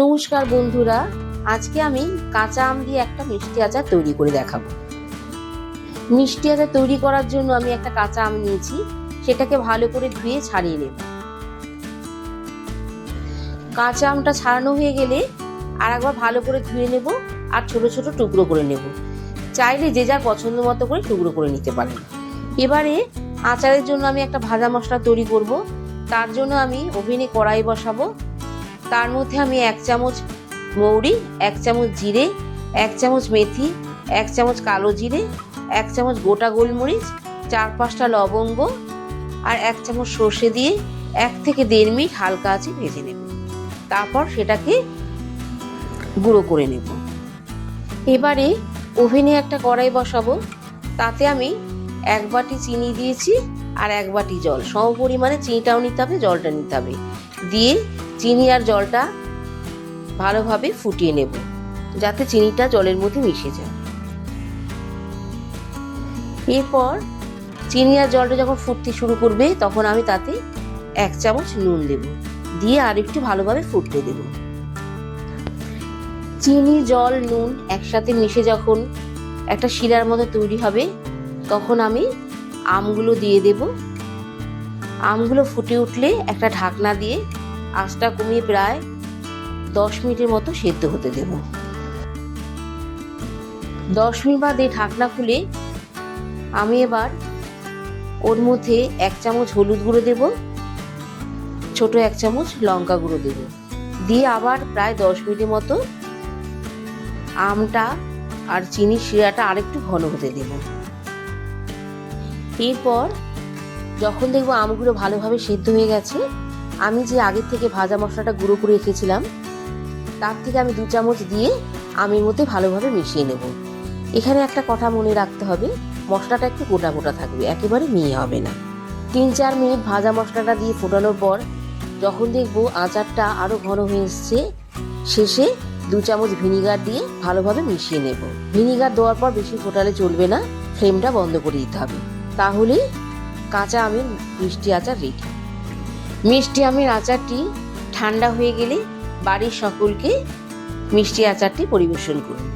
নমস্কার বন্ধুরা, আজকে আমি কাঁচা আম দিয়ে একটা মিষ্টি আচার তৈরি করে দেখাবো। মিষ্টি আচার তৈরি করার জন্য আমি একটা কাঁচা আম নিয়েছি, সেটাকে ভালো করে ধুয়ে ছাড়িয়ে নেব। কাঁচা আমটা ছাড়ানো হয়ে গেলে আর একবার ভালো করে ধুয়ে নেব আর ছোট ছোট টুকরো করে নেব। চাইলে যে যার পছন্দ মতো করে টুকরো করে নিতে পারেন। এবারে আচারের জন্য আমি একটা ভাজা মশলা তৈরি করব। তার জন্য আমি ওভেনে কড়াই বসাবো। তার মধ্যে আমি 1 চামচ মৌরি, 1 চামচ জিরে, 1 চামচ মেথি, 1 চামচ কালো জিরে, 1 চামচ গোটা গোলমরিচ, 4-5টা লবঙ্গ আর 1 চামচ সর্ষে দিয়ে 1 থেকে 1.5 মিনিট হালকা আঁচে ভেজে নেব। তারপর সেটাকে গুঁড়ো করে নেব। এবারে ওভেনে একটা কড়াই বসাবো। তাতে আমি 1 বাটি চিনি দিয়েছি আর 1 বাটি জল, সম পরিমাণে চিনিটাও নিতে হবে, জলটা নিতে হবে। দিয়ে চিনি আর জলটা ভালোভাবে ফুটিয়ে নেব, যাতে চিনিটা জলের মধ্যে মিশে যায়। এরপর চিনি আর জলটা যখন ফুটতে শুরু করবে, তখন আমি তাতে 1 চামচ নুন দেব, দিয়ে আর একটু ভালোভাবে ফুটতে দেব। চিনি, জল, নুন একসাথে মিশে যখন একটা শিরার মতো তৈরি হবে, তখন আমি আমগুলো দিয়ে দেব। আমগুলো ফুটে উঠলে একটা ঢাকনা দিয়ে আঁচটা কমিয়ে প্রায় 10 মিনিটের মতো সেদ্ধ হতে দেব। 10 মিনিট বাদে ঢাকনা খুলে আমি এবার ওর মধ্যে 1 চামচ হলুদ গুঁড়ো দেব, ছোট 1 চামচ লঙ্কা গুঁড়ো দেব, দিয়ে আবার প্রায় 10 মিনিটের মতো আমটা আর চিনির শিরাটা আরেকটু ঘন হতে দেব। এরপর যখন দেখবো আমগুলো ভালোভাবে সেদ্ধ হয়ে গেছে, আমি যে আগের থেকে ভাজা মশলাটা গুঁড়ো করে রেখেছিলাম, তার থেকে আমি 2 চামচ দিয়ে আমের মধ্যে ভালোভাবে মিশিয়ে নেব। এখানে একটা কথা মনে রাখতে হবে, মশলাটা একটু গোটা গোটা থাকবে, একেবারে মিহি হবে না। 3-4 মিনিট ভাজা মশলাটা দিয়ে ফোটানোর পর যখন দেখবো আচারটা আরও ঘন হয়ে এসছে, শেষে 2 চামচ ভিনিগার দিয়ে ভালোভাবে মিশিয়ে নেব। ভিনিগার দেওয়ার পর বেশি ফোটালে চলবে না, ফ্লেমটা বন্ধ করে দিতে হবে। তাহলেই কাঁচা আমের মিষ্টি আচার রেডি। মিষ্টি আমের আচারটি ঠান্ডা হয়ে গেলে বাড়ির সকলকে মিষ্টি আচারটি পরিবেশন করুন।